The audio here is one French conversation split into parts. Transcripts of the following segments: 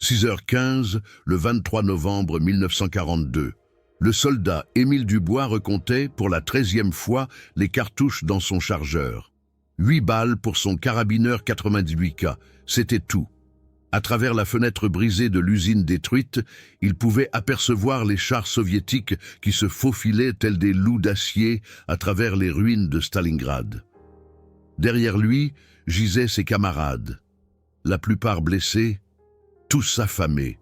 6h15, le 23 novembre 1942. Le soldat Émile Dubois recomptait pour la 13e fois les cartouches dans son chargeur. 8 balles pour son carabineur 98K, c'était tout. À travers la fenêtre brisée de l'usine détruite, il pouvait apercevoir les chars soviétiques qui se faufilaient tels des loups d'acier à travers les ruines de Stalingrad. Derrière lui gisaient ses camarades, la plupart blessés, tous affamés.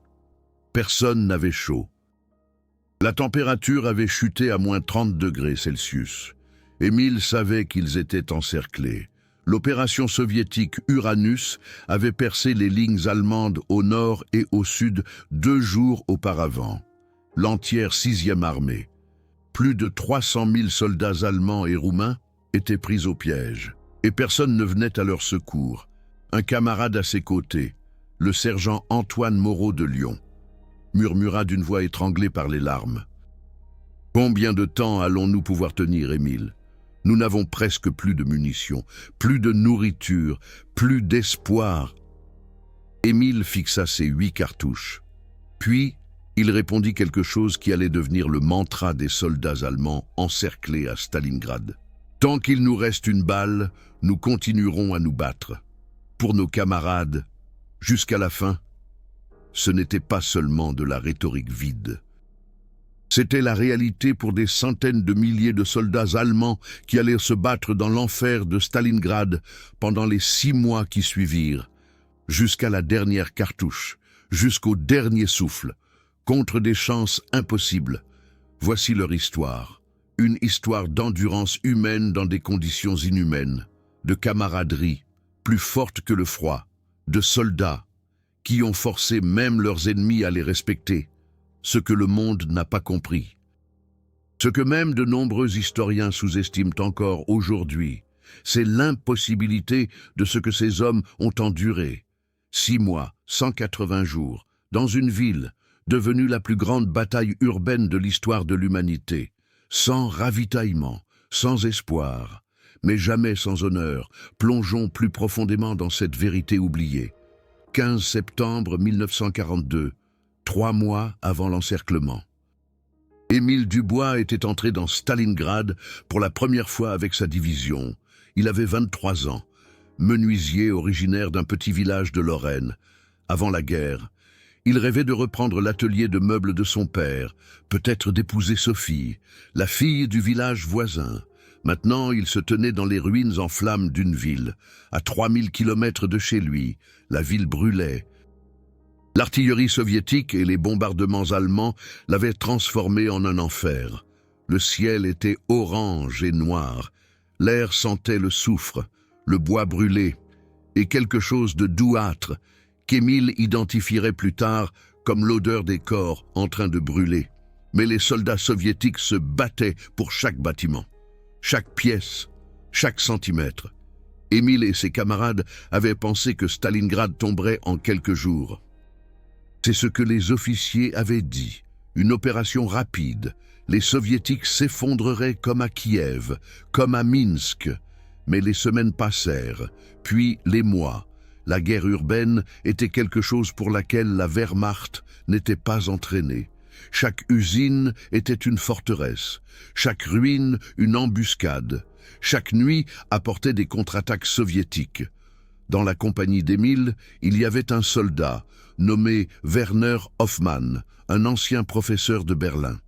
Personne n'avait chaud. La température avait chuté à moins 30 degrés Celsius. Émile savait qu'ils étaient encerclés. L'opération soviétique Uranus avait percé les lignes allemandes au nord et au sud 2 jours auparavant. L'entière 6e armée, plus de 300 000 soldats allemands et roumains, étaient pris au piège. Et personne ne venait à leur secours. Un camarade à ses côtés, le sergent Antoine Moreau de Lyon, murmura d'une voix étranglée par les larmes. « Combien de temps allons-nous pouvoir tenir, Émile ? Nous n'avons presque plus de munitions, plus de nourriture, plus d'espoir. » Émile fixa ses 8 cartouches. Puis, il répondit quelque chose qui allait devenir le mantra des soldats allemands encerclés à Stalingrad. « Tant qu'il nous reste une balle, nous continuerons à nous battre. Pour nos camarades, jusqu'à la fin, ce n'était pas seulement de la rhétorique vide. C'était la réalité pour des centaines de milliers de soldats allemands qui allaient se battre dans l'enfer de Stalingrad pendant les 6 mois qui suivirent, jusqu'à la dernière cartouche, jusqu'au dernier souffle, contre des chances impossibles. Voici leur histoire, une histoire d'endurance humaine dans des conditions inhumaines, de camaraderie, plus forte que le froid, de soldats qui ont forcé même leurs ennemis à les respecter, ce que le monde n'a pas compris. Ce que même de nombreux historiens sous-estiment encore aujourd'hui, c'est l'impossibilité de ce que ces hommes ont enduré. 6 mois, 180 jours, dans une ville devenue la plus grande bataille urbaine de l'histoire de l'humanité, sans ravitaillement, sans espoir, mais jamais sans honneur. Plongeons plus profondément dans cette vérité oubliée. 15 septembre 1942, 3 mois avant l'encerclement. Émile Dubois était entré dans Stalingrad pour la première fois avec sa division. Il avait 23 ans, menuisier originaire d'un petit village de Lorraine. Avant la guerre, il rêvait de reprendre l'atelier de meubles de son père, peut-être d'épouser Sophie, la fille du village voisin. Maintenant, il se tenait dans les ruines en flammes d'une ville. À 3000 kilomètres de chez lui, la ville brûlait. L'artillerie soviétique et les bombardements allemands l'avaient transformé en un enfer. Le ciel était orange et noir. L'air sentait le soufre, le bois brûlé, et quelque chose de douâtre qu'Émile identifierait plus tard comme l'odeur des corps en train de brûler. Mais les soldats soviétiques se battaient pour chaque bâtiment, chaque pièce, chaque centimètre. Émile et ses camarades avaient pensé que Stalingrad tomberait en quelques jours. C'est ce que les officiers avaient dit, une opération rapide. Les soviétiques s'effondreraient comme à Kiev, comme à Minsk. Mais les semaines passèrent, puis les mois. La guerre urbaine était quelque chose pour laquelle la Wehrmacht n'était pas entraînée. Chaque usine était une forteresse, chaque ruine une embuscade. Chaque nuit apportait des contre-attaques soviétiques. Dans la compagnie d'Émile, il y avait un soldat, nommé Werner Hoffmann, un ancien professeur de Berlin.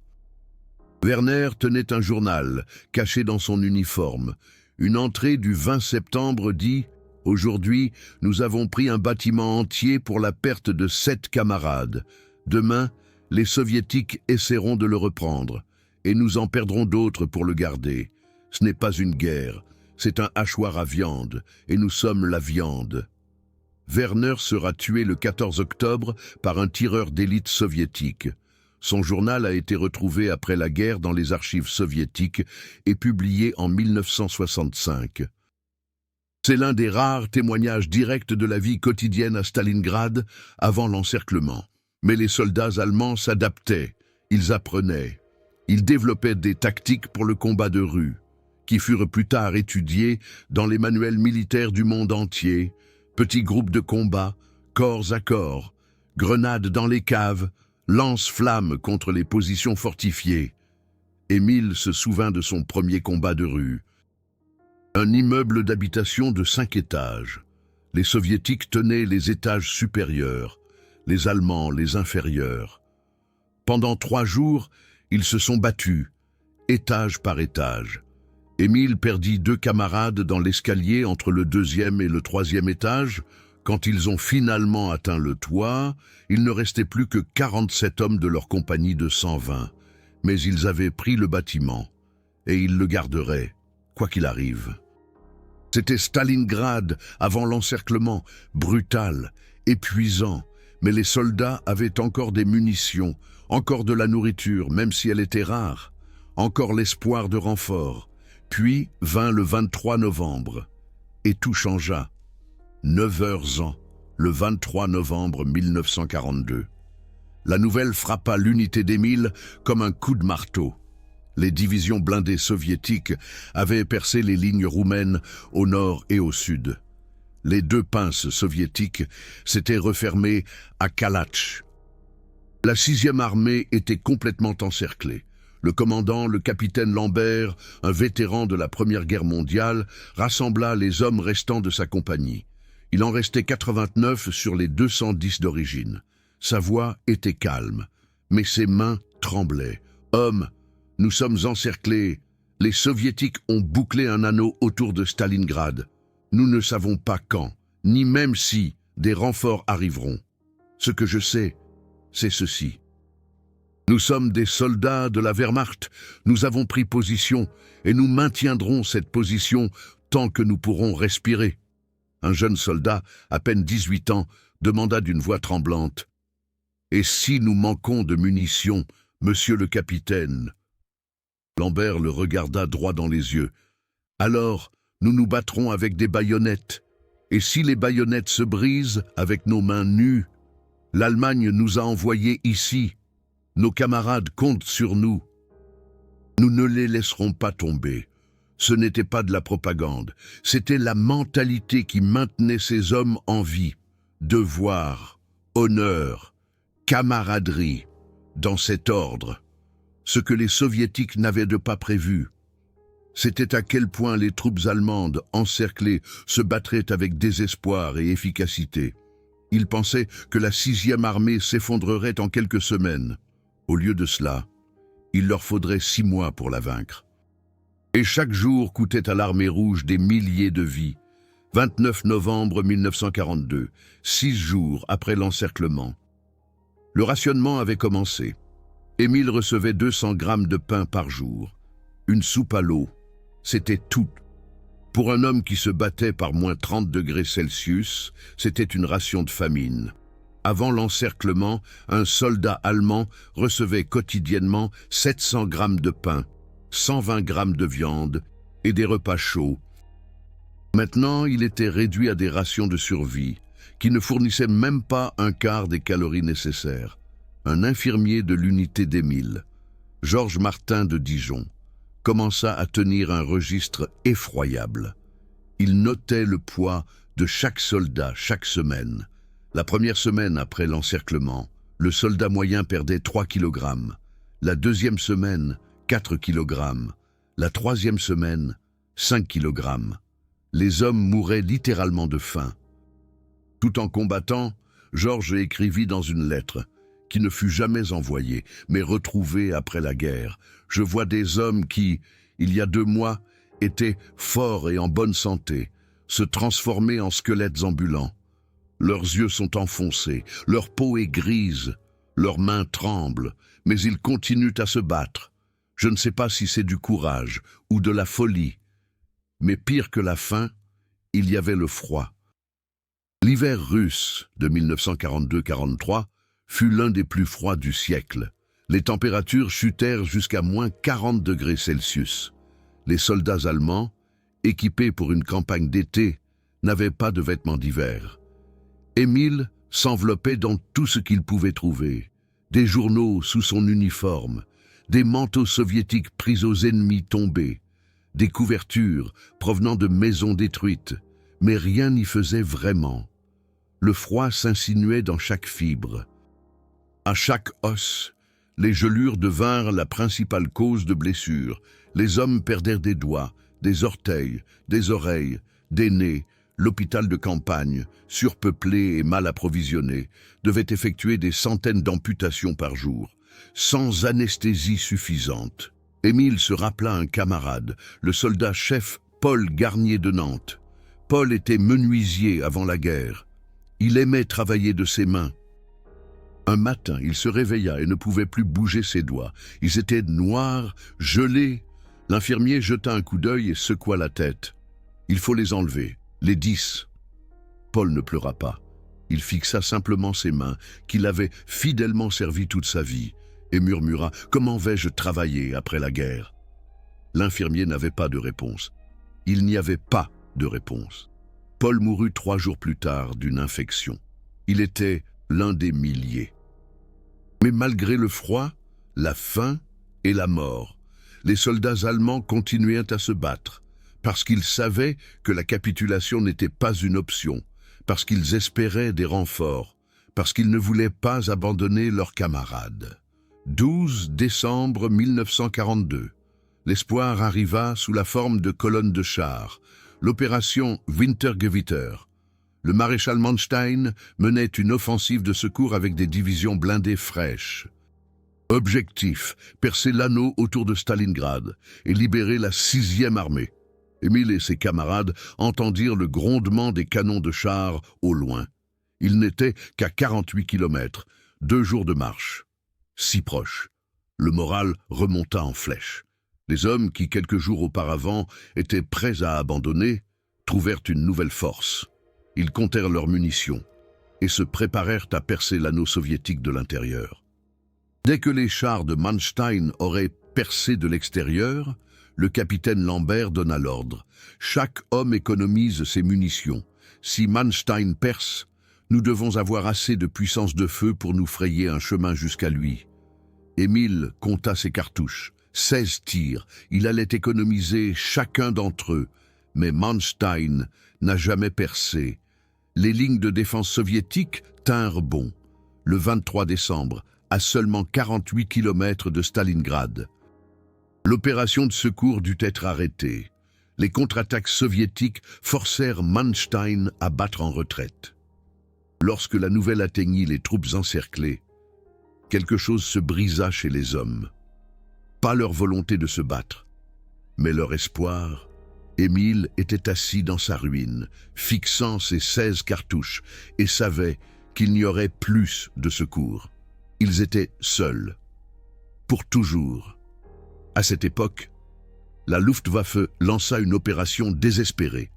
Werner tenait un journal, caché dans son uniforme. Une entrée du 20 septembre dit « Aujourd'hui, nous avons pris un bâtiment entier pour la perte de 7 camarades. Demain, les soviétiques essaieront de le reprendre, et nous en perdrons d'autres pour le garder. Ce n'est pas une guerre, c'est un hachoir à viande, et nous sommes la viande. » Werner sera tué le 14 octobre par un tireur d'élite soviétique. Son journal a été retrouvé après la guerre dans les archives soviétiques et publié en 1965. C'est l'un des rares témoignages directs de la vie quotidienne à Stalingrad avant l'encerclement. Mais les soldats allemands s'adaptaient, ils apprenaient. Ils développaient des tactiques pour le combat de rue, qui furent plus tard étudiées dans les manuels militaires du monde entier. Petits groupes de combat, corps à corps, Grenades dans les caves, lance-flammes contre les positions fortifiées. Émile se souvint de son premier combat de rue. Un immeuble d'habitation de 5 étages. Les Soviétiques tenaient les étages supérieurs, les Allemands les inférieurs. Pendant 3 jours, ils se sont battus, étage par étage. Émile perdit 2 camarades dans l'escalier entre le 2e et le 3e étage. Quand ils ont finalement atteint le toit, il ne restait plus que 47 hommes de leur compagnie de 120. Mais ils avaient pris le bâtiment, et ils le garderaient, quoi qu'il arrive. C'était Stalingrad avant l'encerclement, brutal, épuisant, mais les soldats avaient encore des munitions, encore de la nourriture, même si elle était rare, encore l'espoir de renfort. Puis vint le 23 novembre, et tout changea. 9 heures ans, le 23 novembre 1942. La nouvelle frappa l'unité d'Émile comme un coup de marteau. Les divisions blindées soviétiques avaient percé les lignes roumaines au nord et au sud. Les 2 pinces soviétiques s'étaient refermées à Kalach. La 6e armée était complètement encerclée. Le commandant, le capitaine Lambert, un vétéran de la Première Guerre mondiale, rassembla les hommes restants de sa compagnie. Il en restait 89 sur les 210 d'origine. Sa voix était calme, mais ses mains tremblaient. « Hommes, nous sommes encerclés. Les Soviétiques ont bouclé un anneau autour de Stalingrad. Nous ne savons pas quand, ni même si, des renforts arriveront. Ce que je sais, c'est ceci. Nous sommes des soldats de la Wehrmacht. Nous avons pris position et nous maintiendrons cette position tant que nous pourrons respirer. » Un jeune soldat, à peine 18 ans, demanda d'une voix tremblante. « Et si nous manquons de munitions, monsieur le capitaine ?» Lambert le regarda droit dans les yeux. « Alors, nous nous battrons avec des baïonnettes. Et si les baïonnettes se brisent avec nos mains nues, l'Allemagne nous a envoyés ici. Nos camarades comptent sur nous. Nous ne les laisserons pas tomber. » Ce n'était pas de la propagande, c'était la mentalité qui maintenait ces hommes en vie. Devoir, honneur, camaraderie, dans cet ordre. Ce que les Soviétiques n'avaient pas prévu. C'était à quel point les troupes allemandes, encerclées, se battraient avec désespoir et efficacité. Ils pensaient que la 6e armée s'effondrerait en quelques semaines. Au lieu de cela, il leur faudrait 6 mois pour la vaincre. Et chaque jour coûtait à l'armée rouge des milliers de vies. 29 novembre 1942, 6 jours après l'encerclement. Le rationnement avait commencé. Émile recevait 200 grammes de pain par jour. Une soupe à l'eau, c'était tout. Pour un homme qui se battait par moins 30 degrés Celsius, c'était une ration de famine. Avant l'encerclement, un soldat allemand recevait quotidiennement 700 grammes de pain, 120 grammes de viande et des repas chauds. Maintenant, il était réduit à des rations de survie, qui ne fournissaient même pas un quart des calories nécessaires. Un infirmier de l'unité d'Émile, Georges Martin de Dijon, commença à tenir un registre effroyable. Il notait le poids de chaque soldat chaque semaine. La première semaine après l'encerclement, le soldat moyen perdait 3 kg. La 2e semaine, 4 kg. La 3e semaine, 5 kg. Les hommes mouraient littéralement de faim. Tout en combattant, Georges écrivit dans une lettre, qui ne fut jamais envoyée, mais retrouvée après la guerre. « Je vois des hommes qui, il y a 2 mois, étaient forts et en bonne santé, se transformer en squelettes ambulants. Leurs yeux sont enfoncés, leur peau est grise, leurs mains tremblent, mais ils continuent à se battre. Je ne sais pas si c'est du courage ou de la folie. Mais pire que la faim, il y avait le froid. » L'hiver russe de 1942-43 fut l'un des plus froids du siècle. Les températures chutèrent jusqu'à moins 40 degrés Celsius. Les soldats allemands, équipés pour une campagne d'été, n'avaient pas de vêtements d'hiver. Émile s'enveloppait dans tout ce qu'il pouvait trouver. Des journaux sous son uniforme, des manteaux soviétiques pris aux ennemis tombés, des couvertures provenant de maisons détruites, mais rien n'y faisait vraiment. Le froid s'insinuait dans chaque fibre. À chaque os, les gelures devinrent la principale cause de blessures. Les hommes perdèrent des doigts, des orteils, des oreilles, des nez. L'hôpital de campagne, surpeuplé et mal approvisionné, devait effectuer des centaines d'amputations par jour, sans anesthésie suffisante. Émile se rappela un camarade, le soldat-chef Paul Garnier de Nantes. Paul était menuisier avant la guerre. Il aimait travailler de ses mains. Un matin, il se réveilla et ne pouvait plus bouger ses doigts. Ils étaient noirs, gelés. L'infirmier jeta un coup d'œil et secoua la tête. « Il faut les enlever. Les 10. » Paul ne pleura pas. Il fixa simplement ses mains, qu'il avait fidèlement servies toute sa vie, et murmura « Comment vais-je travailler après la guerre ?» L'infirmier n'avait pas de réponse. Il n'y avait pas de réponse. Paul mourut 3 jours plus tard d'une infection. Il était l'un des milliers. Mais malgré le froid, la faim et la mort, les soldats allemands continuaient à se battre, parce qu'ils savaient que la capitulation n'était pas une option, parce qu'ils espéraient des renforts, parce qu'ils ne voulaient pas abandonner leurs camarades. 12 décembre 1942. L'espoir arriva sous la forme de colonnes de chars, l'opération Wintergewitter. Le maréchal Manstein menait une offensive de secours avec des divisions blindées fraîches. Objectif, percer l'anneau autour de Stalingrad et libérer la 6e armée. Émile et ses camarades entendirent le grondement des canons de chars au loin. Ils n'étaient qu'à 48 kilomètres, 2 jours de marche. Si proche. Le moral remonta en flèche. Les hommes qui, quelques jours auparavant, étaient prêts à abandonner, trouvèrent une nouvelle force. Ils comptèrent leurs munitions et se préparèrent à percer l'anneau soviétique de l'intérieur. Dès que les chars de Manstein auraient percé de l'extérieur, le capitaine Lambert donna l'ordre. Chaque homme économise ses munitions. Si Manstein perce, nous devons avoir assez de puissance de feu pour nous frayer un chemin jusqu'à lui. Émile compta ses cartouches. 16 tirs. Il allait économiser chacun d'entre eux. Mais Manstein n'a jamais percé. Les lignes de défense soviétiques tinrent bon. Le 23 décembre, à seulement 48 kilomètres de Stalingrad. L'opération de secours dut être arrêtée. Les contre-attaques soviétiques forcèrent Manstein à battre en retraite. Lorsque la nouvelle atteignit les troupes encerclées, quelque chose se brisa chez les hommes. Pas leur volonté de se battre, mais leur espoir. Émile était assis dans sa ruine, fixant ses 16 cartouches, et savait qu'il n'y aurait plus de secours. Ils étaient seuls, pour toujours. À cette époque, la Luftwaffe lança une opération désespérée.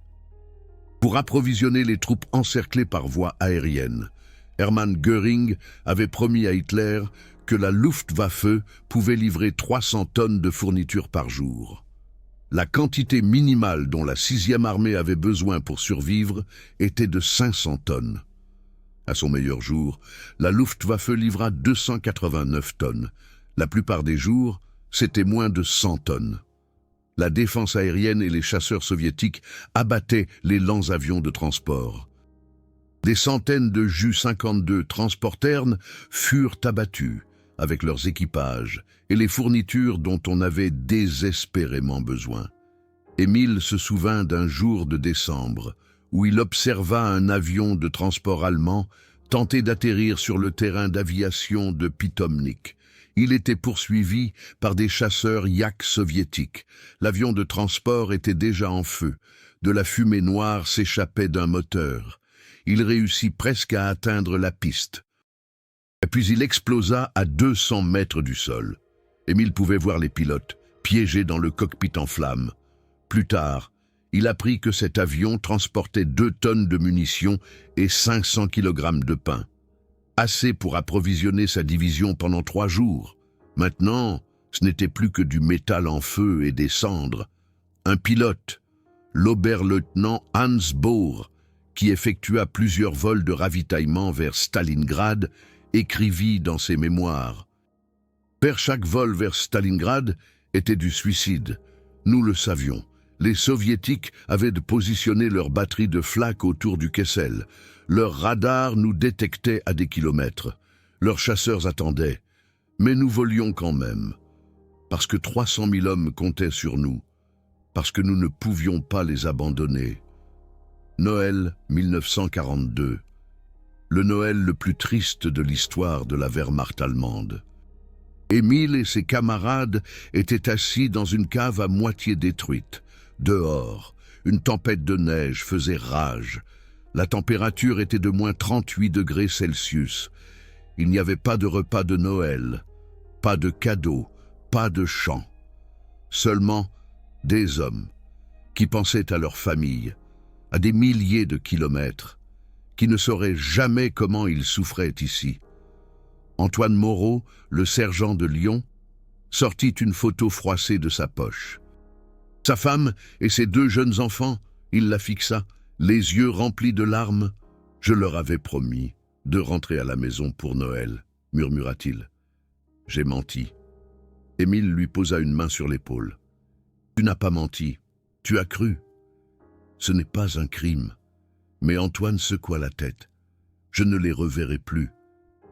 Pour approvisionner les troupes encerclées par voie aérienne, Hermann Göring avait promis à Hitler que la Luftwaffe pouvait livrer 300 tonnes de fournitures par jour. La quantité minimale dont la 6e armée avait besoin pour survivre était de 500 tonnes. À son meilleur jour, la Luftwaffe livra 289 tonnes. La plupart des jours, c'était moins de 100 tonnes. La défense aérienne et les chasseurs soviétiques abattaient les lents avions de transport. Des centaines de Ju-52 transporternes furent abattus avec leurs équipages et les fournitures dont on avait désespérément besoin. Émile se souvint d'un jour de décembre où il observa un avion de transport allemand tenter d'atterrir sur le terrain d'aviation de Pitomnik. Il était poursuivi par des chasseurs Yak soviétiques. L'avion de transport était déjà en feu. De la fumée noire s'échappait d'un moteur. Il réussit presque à atteindre la piste. Puis il explosa à 200 mètres du sol. Émile pouvait voir les pilotes, piégés dans le cockpit en flammes. Plus tard, il apprit que cet avion transportait 2 tonnes de munitions et 500 kg de pain. Assez pour approvisionner sa division pendant 3 jours. Maintenant, ce n'était plus que du métal en feu et des cendres. Un pilote, l'oberleutnant Hans Bohr, qui effectua plusieurs vols de ravitaillement vers Stalingrad, écrivit dans ses mémoires « Faire chaque vol vers Stalingrad était du suicide. Nous le savions, Les Soviétiques avaient positionné leurs batteries de flak autour du Kessel. Leurs radars nous détectaient à des kilomètres. Leurs chasseurs attendaient. Mais nous volions quand même. Parce que 300 000 hommes comptaient sur nous. Parce que nous ne pouvions pas les abandonner. Noël 1942. Le Noël le plus triste de l'histoire de la Wehrmacht allemande. Émile et ses camarades étaient assis dans une cave à moitié détruite. Dehors, une tempête de neige faisait rage. La température était de moins 38 degrés Celsius. Il n'y avait pas de repas de Noël, pas de cadeaux, pas de chants. Seulement des hommes qui pensaient à leur famille, à des milliers de kilomètres, qui ne sauraient jamais comment ils souffraient ici. Antoine Moreau, le sergent de Lyon, sortit une photo froissée de sa poche. Sa femme et ses 2 jeunes enfants, il la fixa, les yeux remplis de larmes. « Je leur avais promis de rentrer à la maison pour Noël », murmura-t-il. « J'ai menti. » Émile lui posa une main sur l'épaule. « Tu n'as pas menti, tu as cru. Ce n'est pas un crime. » Mais Antoine secoua la tête. « Je ne les reverrai plus.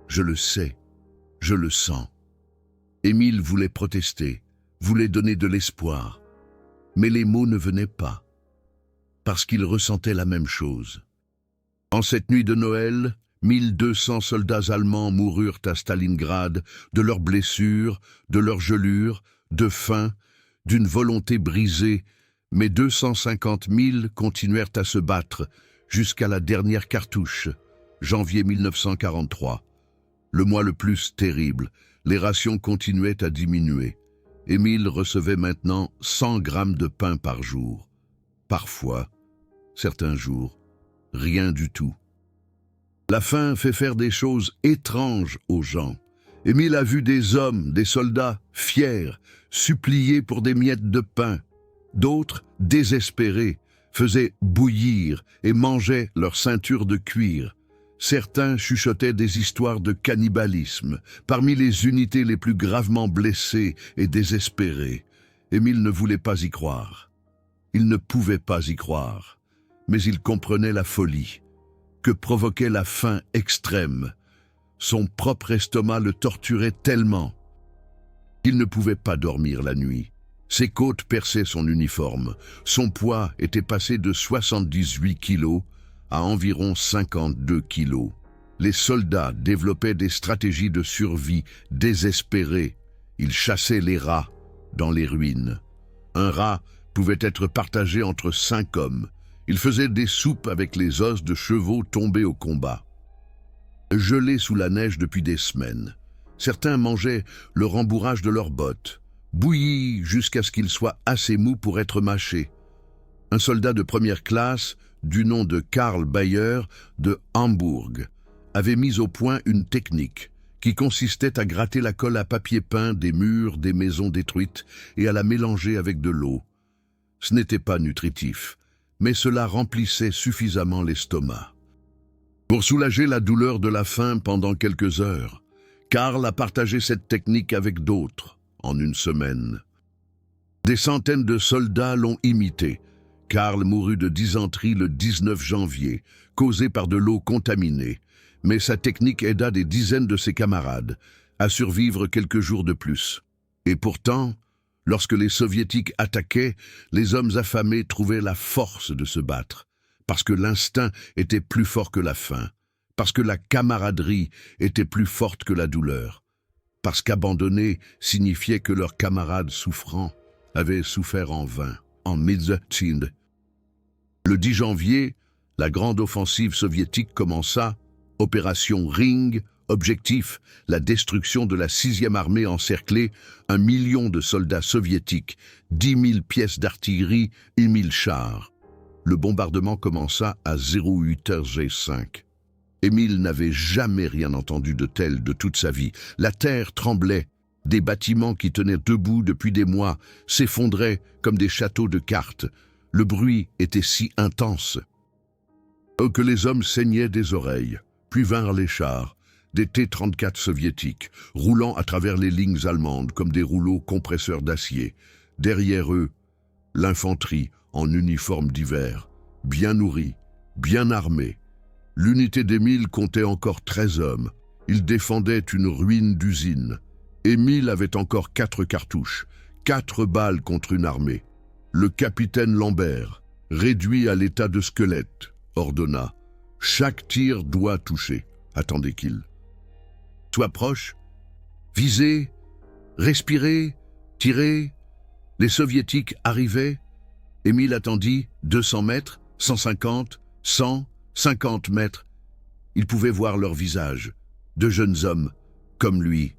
Je le sais, je le sens. » Émile voulait protester, voulait donner de l'espoir. Mais les mots ne venaient pas, parce qu'il ressentait la même chose. En cette nuit de Noël, 1200 soldats allemands moururent à Stalingrad de leurs blessures, de leurs gelures, de faim, d'une volonté brisée, mais 250 000 continuèrent à se battre jusqu'à la dernière cartouche, janvier 1943. Le mois le plus terrible, les rations continuaient à diminuer. Émile recevait maintenant 100 grammes de pain par jour. Parfois, certains jours, rien du tout. La faim fait faire des choses étranges aux gens. Émile a vu des hommes, des soldats, fiers, supplier pour des miettes de pain. D'autres, désespérés, faisaient bouillir et mangeaient leur ceinture de cuir. Certains chuchotaient des histoires de cannibalisme, parmi les unités les plus gravement blessées et désespérées. Émile ne voulait pas y croire. Il ne pouvait pas y croire, mais il comprenait la folie que provoquait la faim extrême. Son propre estomac le torturait tellement qu'il ne pouvait pas dormir la nuit. Ses côtes perçaient son uniforme. Son poids était passé de 78 kilos à environ 52 kilos. Les soldats développaient des stratégies de survie désespérées. Ils chassaient les rats dans les ruines. Un rat pouvait être partagé entre 5 hommes. Ils faisaient des soupes avec les os de chevaux tombés au combat. Gelés sous la neige depuis des semaines, certains mangeaient le rembourrage de leurs bottes, bouillis jusqu'à ce qu'ils soient assez mous pour être mâchés. Un soldat de première classe, du nom de Karl Bayer de Hambourg, avait mis au point une technique qui consistait à gratter la colle à papier peint des murs des maisons détruites et à la mélanger avec de l'eau. Ce n'était pas nutritif, mais cela remplissait suffisamment l'estomac. Pour soulager la douleur de la faim pendant quelques heures, Karl a partagé cette technique avec d'autres en une semaine. Des centaines de soldats l'ont imité. Karl mourut de dysenterie le 19 janvier, causée par de l'eau contaminée, mais sa technique aida des dizaines de ses camarades à survivre quelques jours de plus. Et pourtant, lorsque les Soviétiques attaquaient, les hommes affamés trouvaient la force de se battre, parce que l'instinct était plus fort que la faim, parce que la camaraderie était plus forte que la douleur, parce qu'abandonner signifiait que leurs camarades souffrants avaient souffert en vain. En Mid-Sind. Le 10 janvier, la grande offensive soviétique commença, opération Ring, objectif, la destruction de la 6e armée encerclée, 1 million de soldats soviétiques, 10 000 pièces d'artillerie et 1000 chars. Le bombardement commença à 08h05. Émile n'avait jamais rien entendu de tel de toute sa vie. La terre tremblait. Des bâtiments qui tenaient debout depuis des mois s'effondraient comme des châteaux de cartes. Le bruit était si intense que les hommes saignaient des oreilles. Puis vinrent les chars, des T-34 soviétiques, roulant à travers les lignes allemandes comme des rouleaux compresseurs d'acier. Derrière eux, L'infanterie, en uniforme d'hiver, bien nourrie, bien armée. L'unité d'Émile comptait encore 13 hommes. Il défendait une ruine d'usine. Émile avait encore 4 cartouches, 4 balles contre une armée. Le capitaine Lambert, réduit à l'état de squelette, ordonna « Chaque tir doit toucher. » Attendez qu'il. Soit proche, visez, respirez, tirez. Les soviétiques arrivaient. Émile attendit 200 mètres, 150, 100, 50 mètres. Il pouvait voir leur visage, de jeunes hommes, comme lui,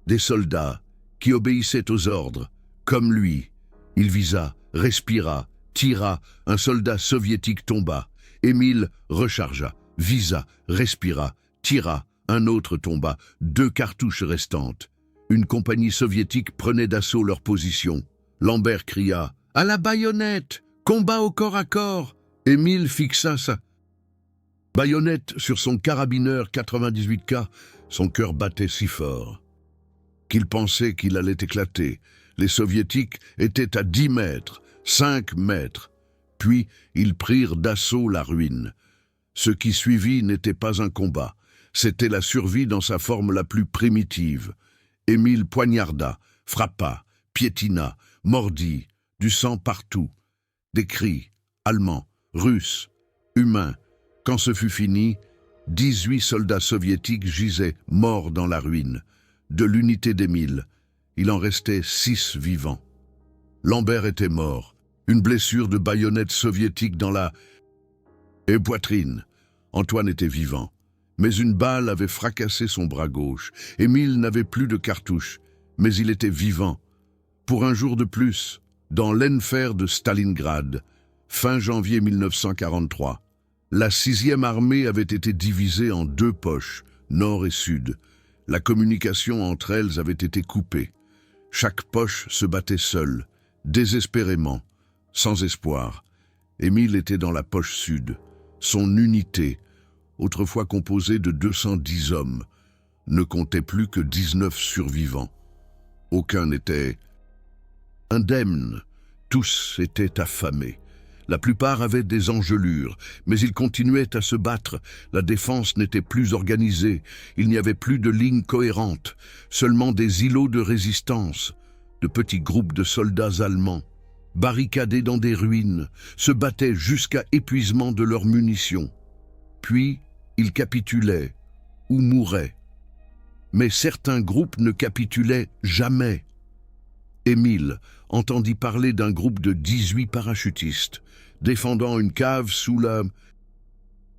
des soldats qui obéissaient aux ordres, comme lui. Il visa, respira, tira, un soldat soviétique tomba. Émile rechargea, visa, respira, tira, un autre tomba, 2 cartouches restantes. Une compagnie soviétique prenait d'assaut leur position. Lambert cria « À la baïonnette! Combat au corps à corps !» Émile fixa sa baïonnette sur son carabineur 98K. Son cœur battait si fort qu'il pensait qu'il allait éclater. Les soviétiques étaient à 10 mètres, 5 mètres. Puis ils prirent d'assaut la ruine. Ce qui suivit n'était pas un combat, c'était la survie dans sa forme la plus primitive. Émile poignarda, frappa, piétina, mordit, du sang partout. Des cris, allemands, russes, humains. Quand ce fut fini, 18 soldats soviétiques gisaient morts dans la ruine. De l'unité d'Émile, il en restait 6 vivants. Lambert était mort, une blessure de baïonnette soviétique dans la poitrine. Antoine était vivant, mais une balle avait fracassé son bras gauche. Émile n'avait plus de cartouches, mais il était vivant. Pour un jour de plus, dans l'Enfer de Stalingrad, fin janvier 1943, la 6e armée avait été divisée en 2 poches, nord et sud. La communication entre elles avait été coupée. Chaque poche se battait seule, désespérément, sans espoir. Émile était dans la poche sud. Son unité, autrefois composée de 210 hommes, ne comptait plus que 19 survivants. Aucun n'était indemne, tous étaient affamés. La plupart avaient des engelures, mais ils continuaient à se battre. La défense n'était plus organisée, il n'y avait plus de lignes cohérentes, seulement des îlots de résistance. De petits groupes de soldats allemands, barricadés dans des ruines, se battaient jusqu'à épuisement de leurs munitions. Puis, ils capitulaient ou mouraient. Mais certains groupes ne capitulaient jamais. Émile entendit parler d'un groupe de 18 parachutistes, défendant une cave sous la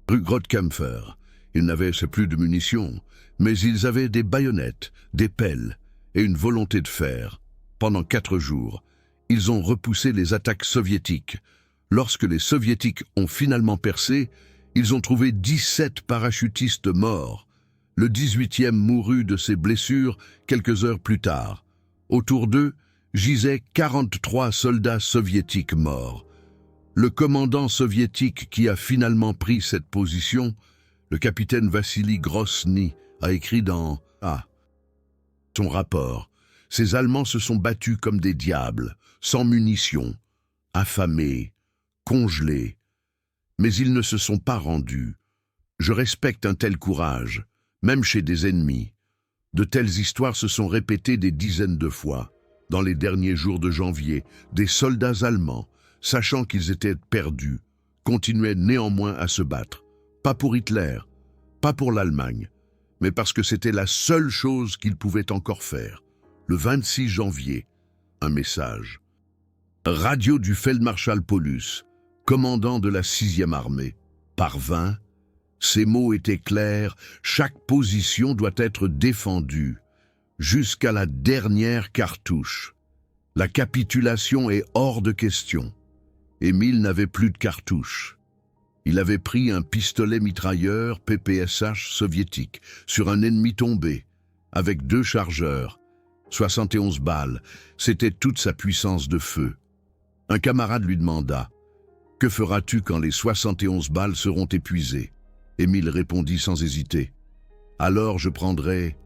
rue Grottkämpfer. Ils n'avaient plus de munitions, mais ils avaient des baïonnettes, des pelles et une volonté de fer. Pendant 4 jours, ils ont repoussé les attaques soviétiques. Lorsque les soviétiques ont finalement percé, ils ont trouvé 17 parachutistes morts. Le 18e mourut de ses blessures quelques heures plus tard. Autour d'eux gisaient 43 soldats soviétiques morts. Le commandant soviétique qui a finalement pris cette position, le capitaine Vassili Grosny, a écrit dans son rapport: ces Allemands se sont battus comme des diables, sans munitions, affamés, congelés. Mais ils ne se sont pas rendus. Je respecte un tel courage, même chez des ennemis. De telles histoires se sont répétées des dizaines de fois. Dans les derniers jours de janvier, des soldats allemands, sachant qu'ils étaient perdus, continuaient néanmoins à se battre. Pas pour Hitler, pas pour l'Allemagne, mais parce que c'était la seule chose qu'ils pouvaient encore faire. Le 26 janvier, un message. Radio du Feldmarschall Paulus, commandant de la 6e armée. Parvint. Ces mots étaient clairs, chaque position doit être défendue, jusqu'à la dernière cartouche. La capitulation est hors de question. Émile n'avait plus de cartouches. Il avait pris un pistolet mitrailleur PPSH soviétique sur un ennemi tombé, avec 2 chargeurs, 71 balles, c'était toute sa puissance de feu. Un camarade lui demanda « Que feras-tu quand les 71 balles seront épuisées ?» Émile répondit sans hésiter « Alors je prendrai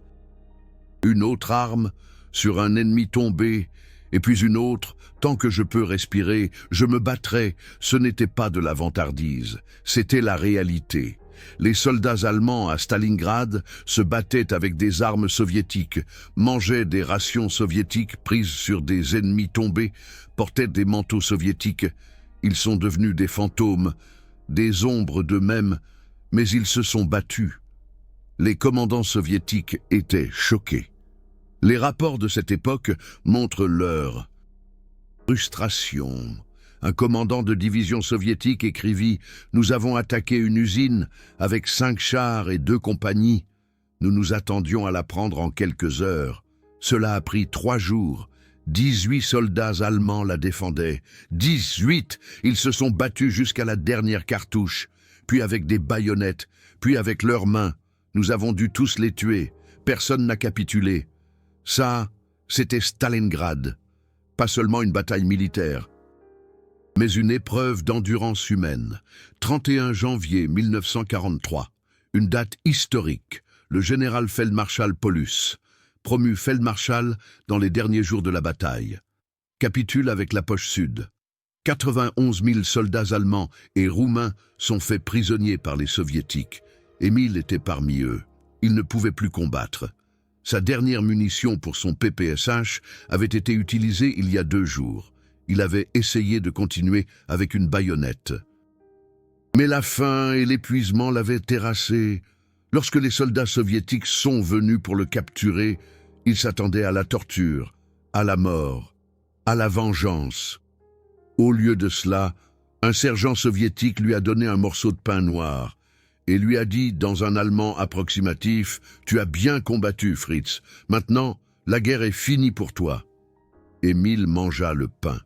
une autre arme sur un ennemi tombé Et puis une autre, tant que je peux respirer, je me battrai. Ce n'était pas de la vantardise, c'était la réalité. Les soldats allemands à Stalingrad se battaient avec des armes soviétiques, mangeaient des rations soviétiques prises sur des ennemis tombés, portaient des manteaux soviétiques. Ils sont devenus des fantômes, des ombres d'eux-mêmes, mais ils se sont battus. Les commandants soviétiques étaient choqués. Les rapports de cette époque montrent leur frustration. Un commandant de division soviétique écrivit « Nous avons attaqué une usine avec 5 chars et 2 compagnies. Nous nous attendions à la prendre en quelques heures. Cela a pris 3 jours. 18 soldats allemands la défendaient. 18! Ils se sont battus jusqu'à la dernière cartouche, puis avec des baïonnettes, puis avec leurs mains. Nous avons dû tous les tuer. Personne n'a capitulé. Ça, c'était Stalingrad. Pas seulement une bataille militaire, mais une épreuve d'endurance humaine. 31 janvier 1943, une date historique. Le général Feldmarschall Paulus, promu Feldmarschall dans les derniers jours de la bataille, capitule avec la poche sud. 91 000 soldats allemands et roumains sont faits prisonniers par les soviétiques. Émile était parmi eux. Il ne pouvait plus combattre. Sa dernière munition pour son PPSH avait été utilisée il y a 2 jours. Il avait essayé de continuer avec une baïonnette. Mais la faim et l'épuisement l'avaient terrassé. Lorsque les soldats soviétiques sont venus pour le capturer, ils s'attendaient à la torture, à la mort, à la vengeance. Au lieu de cela, un sergent soviétique lui a donné un morceau de pain noir et lui a dit dans un allemand approximatif « Tu as bien combattu, Fritz. Maintenant, la guerre est finie pour toi. » Émile mangea le pain.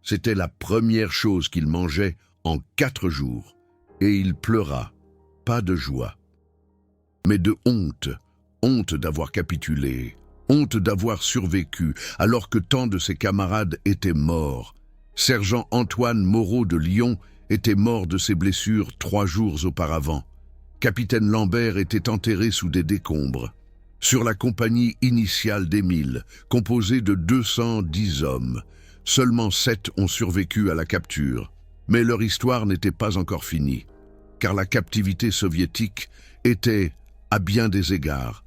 C'était la première chose qu'il mangeait en 4 jours. Et il pleura, pas de joie, mais de honte. Honte d'avoir capitulé, honte d'avoir survécu alors que tant de ses camarades étaient morts. Sergent Antoine Moreau de Lyon était mort de ses blessures 3 jours auparavant. Capitaine Lambert était enterré sous des décombres. Sur la compagnie initiale d'Émile, composée de 210 hommes, seulement 7 ont survécu à la capture. Mais leur histoire n'était pas encore finie, car la captivité soviétique était, à bien des égards,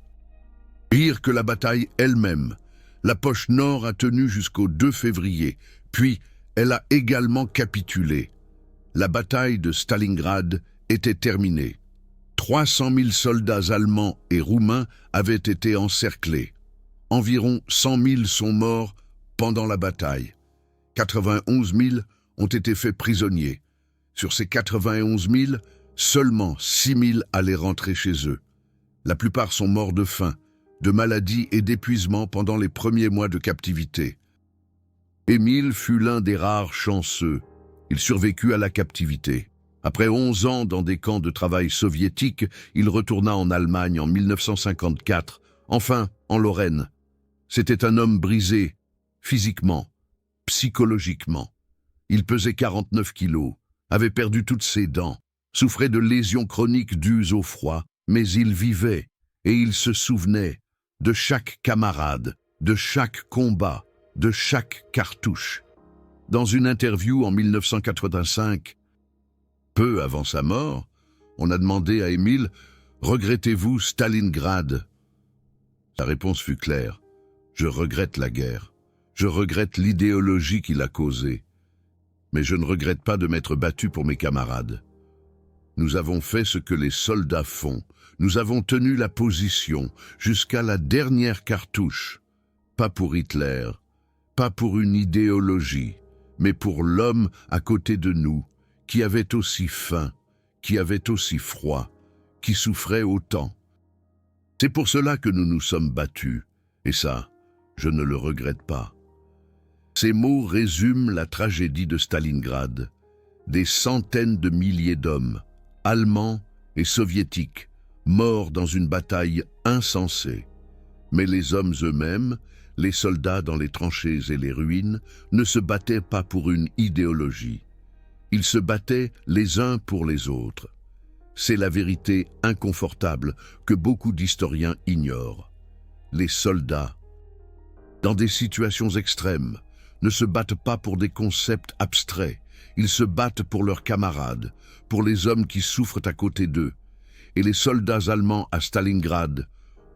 pire que la bataille elle-même. La poche nord a tenu jusqu'au 2 février, puis elle a également capitulé. La bataille de Stalingrad était terminée. 300 000 soldats allemands et roumains avaient été encerclés. Environ 100 000 sont morts pendant la bataille. 91 000 ont été faits prisonniers. Sur ces 91 000, seulement 6 000 allaient rentrer chez eux. La plupart sont morts de faim, de maladie et d'épuisement pendant les premiers mois de captivité. Émile fut l'un des rares chanceux. Il survécut à la captivité. Après 11 ans dans des camps de travail soviétiques, il retourna en Allemagne en 1954, enfin en Lorraine. C'était un homme brisé, physiquement, psychologiquement. Il pesait 49 kilos, avait perdu toutes ses dents, souffrait de lésions chroniques dues au froid, mais il vivait et il se souvenait de chaque camarade, de chaque combat, de chaque cartouche. Dans une interview en 1985, peu avant sa mort, on a demandé à Émile « Regrettez-vous Stalingrad ?» Sa réponse fut claire « Je regrette la guerre. Je regrette l'idéologie qui l'a causée. Mais je ne regrette pas de m'être battu pour mes camarades. Nous avons fait ce que les soldats font. Nous avons tenu la position jusqu'à la dernière cartouche. Pas pour Hitler, pas pour une idéologie, mais pour l'homme à côté de nous, qui avait aussi faim, qui avait aussi froid, qui souffrait autant. C'est pour cela que nous nous sommes battus, et ça, je ne le regrette pas. » Ces mots résument la tragédie de Stalingrad. Des centaines de milliers d'hommes, allemands et soviétiques, morts dans une bataille insensée. Mais les hommes eux-mêmes, les soldats dans les tranchées et les ruines, ne se battaient pas pour une idéologie. Ils se battaient les uns pour les autres. C'est la vérité inconfortable que beaucoup d'historiens ignorent. Les soldats, dans des situations extrêmes, ne se battent pas pour des concepts abstraits, ils se battent pour leurs camarades, pour les hommes qui souffrent à côté d'eux. Et les soldats allemands à Stalingrad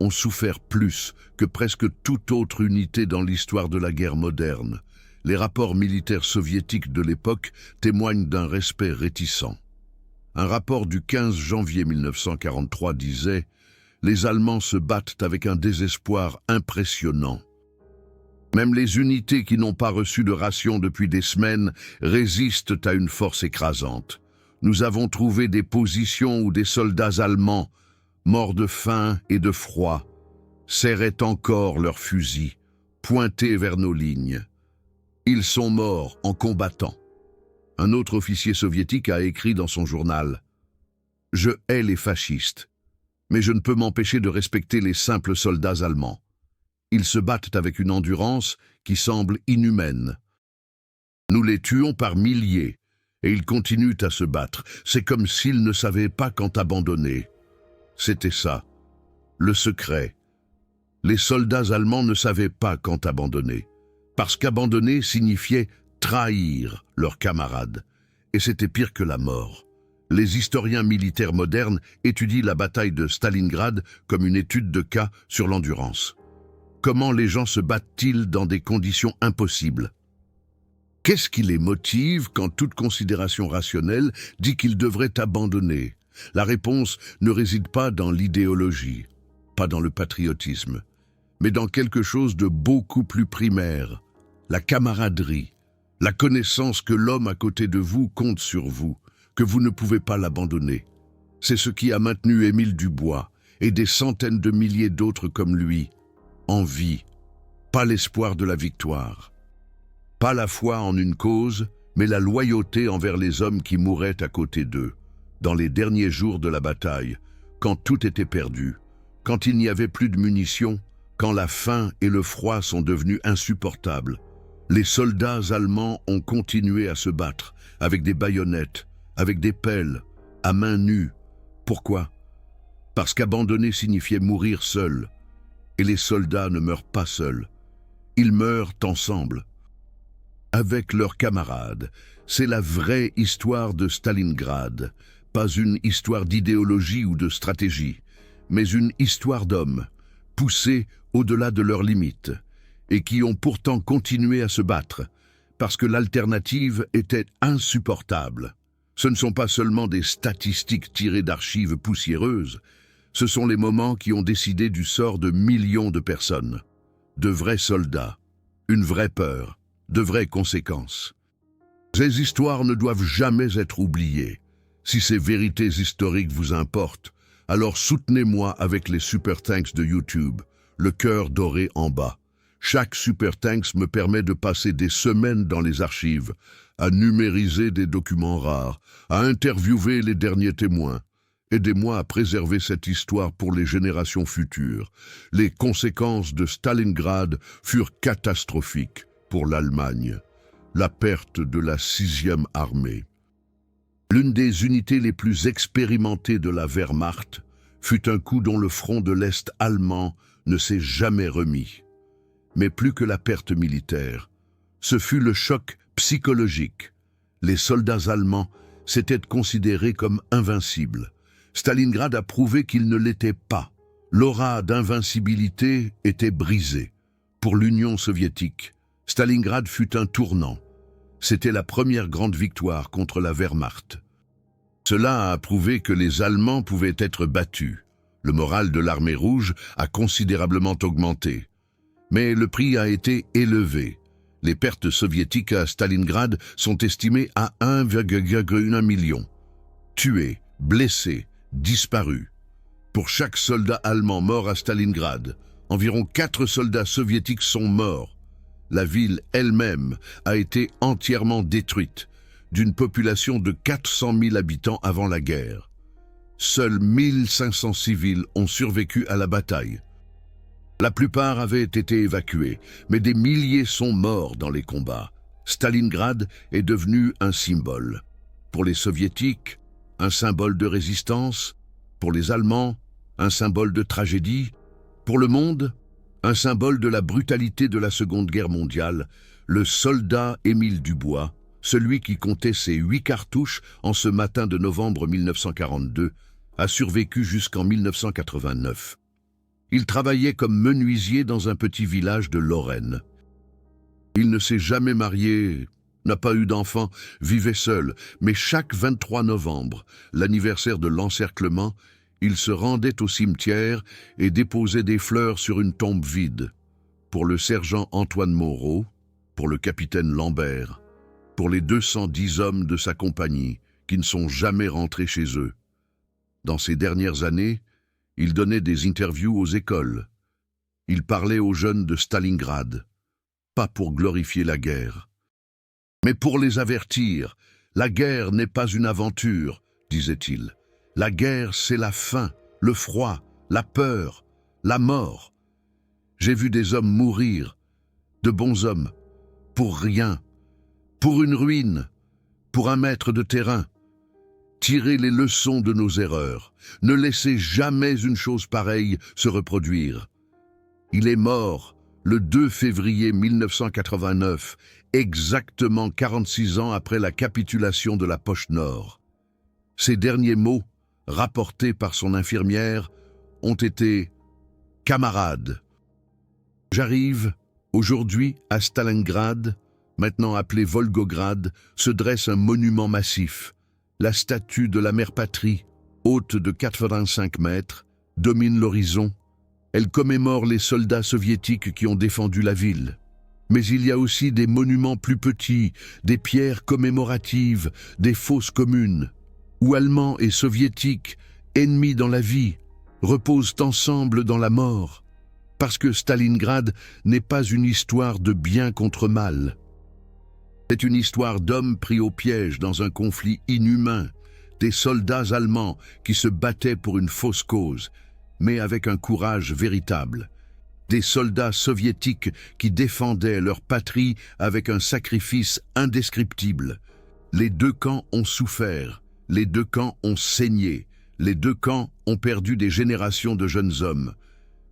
ont souffert plus que presque toute autre unité dans l'histoire de la guerre moderne. Les rapports militaires soviétiques de l'époque témoignent d'un respect réticent. Un rapport du 15 janvier 1943 disait « Les Allemands se battent avec un désespoir impressionnant. Même les unités qui n'ont pas reçu de ration depuis des semaines résistent à une force écrasante. Nous avons trouvé des positions où des soldats allemands, morts de faim et de froid, serraient encore leurs fusils, pointés vers nos lignes. Ils sont morts en combattant. » Un autre officier soviétique a écrit dans son journal « Je hais les fascistes, mais je ne peux m'empêcher de respecter les simples soldats allemands. Ils se battent avec une endurance qui semble inhumaine. Nous les tuons par milliers, et ils continuent à se battre. C'est comme s'ils ne savaient pas quand abandonner. » C'était ça, le secret. Les soldats allemands ne savaient pas quand abandonner, parce qu'abandonner signifiait trahir leurs camarades. Et c'était pire que la mort. Les historiens militaires modernes étudient la bataille de Stalingrad comme une étude de cas sur l'endurance. Comment les gens se battent-ils dans des conditions impossibles? Qu'est-ce qui les motive quand toute considération rationnelle dit qu'ils devraient abandonner? La réponse ne réside pas dans l'idéologie, pas dans le patriotisme, mais dans quelque chose de beaucoup plus primaire, la camaraderie, la connaissance que l'homme à côté de vous compte sur vous, que vous ne pouvez pas l'abandonner. C'est ce qui a maintenu Émile Dubois et des centaines de milliers d'autres comme lui en vie, pas l'espoir de la victoire. Pas la foi en une cause, mais la loyauté envers les hommes qui mouraient à côté d'eux, dans les derniers jours de la bataille, quand tout était perdu, quand il n'y avait plus de munitions, quand la faim et le froid sont devenus insupportables. Les soldats allemands ont continué à se battre, avec des baïonnettes, avec des pelles, à main nue. Pourquoi? Parce qu'abandonner signifiait mourir seul. Et les soldats ne meurent pas seuls. Ils meurent ensemble, avec leurs camarades. C'est la vraie histoire de Stalingrad, pas une histoire d'idéologie ou de stratégie, mais une histoire d'hommes, poussés au-delà de leurs limites, et qui ont pourtant continué à se battre, parce que l'alternative était insupportable. Ce ne sont pas seulement des statistiques tirées d'archives poussiéreuses, ce sont les moments qui ont décidé du sort de millions de personnes, de vrais soldats, une vraie peur, de vraies conséquences. Ces histoires ne doivent jamais être oubliées. Si ces vérités historiques vous importent, alors soutenez-moi avec les Super Thanks de YouTube, le cœur doré en bas. Chaque Super Thanks me permet de passer des semaines dans les archives, à numériser des documents rares, à interviewer les derniers témoins. Aidez-moi à préserver cette histoire pour les générations futures. Les conséquences de Stalingrad furent catastrophiques pour l'Allemagne. La perte de la 6e armée. L'une des unités les plus expérimentées de la Wehrmacht fut un coup dont le front de l'Est allemand ne s'est jamais remis. Mais plus que la perte militaire, ce fut le choc psychologique. Les soldats allemands s'étaient considérés comme invincibles. Stalingrad a prouvé qu'il ne l'était pas. L'aura d'invincibilité était brisée. Pour l'Union soviétique, Stalingrad fut un tournant. C'était la première grande victoire contre la Wehrmacht. Cela a prouvé que les Allemands pouvaient être battus. Le moral de l'armée rouge a considérablement augmenté. Mais le prix a été élevé. Les pertes soviétiques à Stalingrad sont estimées à 1,1 million. Tués, blessés, disparus. Pour chaque soldat allemand mort à Stalingrad, environ 4 soldats soviétiques sont morts. La ville elle-même a été entièrement détruite, d'une population de 400 000 habitants avant la guerre. Seuls 1500 civils ont survécu à la bataille. La plupart avaient été évacués, mais des milliers sont morts dans les combats. Stalingrad est devenu un symbole. Pour les soviétiques, un symbole de résistance. Pour les Allemands, un symbole de tragédie. Pour le monde, un symbole de la brutalité de la Seconde Guerre mondiale, le soldat Émile Dubois, celui qui comptait ses 8 cartouches en ce matin de novembre 1942, a survécu jusqu'en 1989. Il travaillait comme menuisier dans un petit village de Lorraine. Il ne s'est jamais marié, n'a pas eu d'enfant, vivait seul, mais chaque 23 novembre, l'anniversaire de l'encerclement, il se rendait au cimetière et déposait des fleurs sur une tombe vide. Pour le sergent Antoine Moreau, pour le capitaine Lambert, pour les 210 hommes de sa compagnie qui ne sont jamais rentrés chez eux. Dans ces dernières années, il donnait des interviews aux écoles. Il parlait aux jeunes de Stalingrad, pas pour glorifier la guerre, mais pour les avertir. La guerre n'est pas une aventure, disait-il. La guerre, c'est la faim, le froid, la peur, la mort. J'ai vu des hommes mourir, de bons hommes, pour rien, pour une ruine, pour un mètre de terrain. Tirez les leçons de nos erreurs. Ne laissez jamais une chose pareille se reproduire. Il est mort le 2 février 1989, exactement 46 ans après la capitulation de la Poche Nord. Ses derniers mots, rapportés par son infirmière, ont été « Camarades ». J'arrive, aujourd'hui, à Stalingrad, maintenant appelé Volgograd, se dresse un monument massif. La statue de la mère patrie, haute de 85 mètres, domine l'horizon. Elle commémore les soldats soviétiques qui ont défendu la ville. Mais il y a aussi des monuments plus petits, des pierres commémoratives, des fosses communes, où Allemands et Soviétiques, ennemis dans la vie, reposent ensemble dans la mort. Parce que Stalingrad n'est pas une histoire de bien contre mal. C'est une histoire d'hommes pris au piège dans un conflit inhumain, des soldats allemands qui se battaient pour une fausse cause, mais avec un courage véritable. Des soldats soviétiques qui défendaient leur patrie avec un sacrifice indescriptible. Les deux camps ont souffert, les deux camps ont saigné, les deux camps ont perdu des générations de jeunes hommes.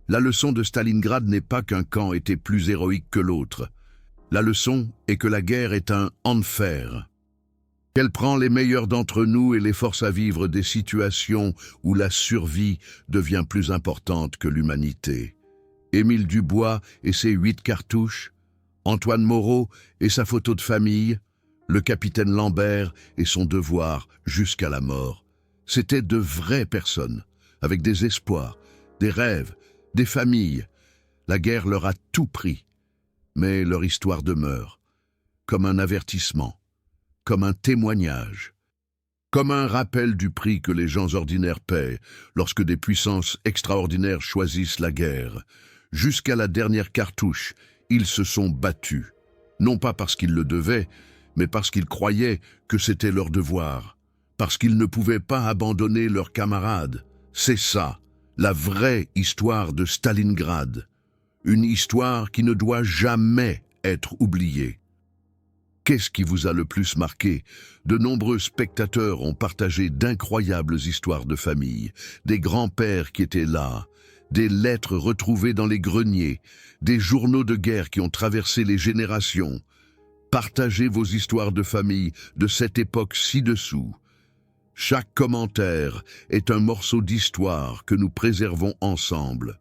La leçon de Stalingrad n'est pas qu'un camp était plus héroïque que l'autre. La leçon est que la guerre est un enfer, qu'elle prend les meilleurs d'entre nous et les force à vivre des situations où la survie devient plus importante que l'humanité. Émile Dubois et ses 8 cartouches, Antoine Moreau et sa photo de famille, le capitaine Lambert et son devoir jusqu'à la mort. C'étaient de vraies personnes, avec des espoirs, des rêves, des familles. La guerre leur a tout pris. Mais leur histoire demeure, comme un avertissement, comme un témoignage, comme un rappel du prix que les gens ordinaires paient lorsque des puissances extraordinaires choisissent la guerre. Jusqu'à la dernière cartouche, ils se sont battus, non pas parce qu'ils le devaient, mais parce qu'ils croyaient que c'était leur devoir, parce qu'ils ne pouvaient pas abandonner leurs camarades. C'est ça, la vraie histoire de Stalingrad. Une histoire qui ne doit jamais être oubliée. Qu'est-ce qui vous a le plus marqué? De nombreux spectateurs ont partagé d'incroyables histoires de famille, des grands-pères qui étaient là, des lettres retrouvées dans les greniers, des journaux de guerre qui ont traversé les générations. Partagez vos histoires de famille de cette époque ci-dessous. Chaque commentaire est un morceau d'histoire que nous préservons ensemble.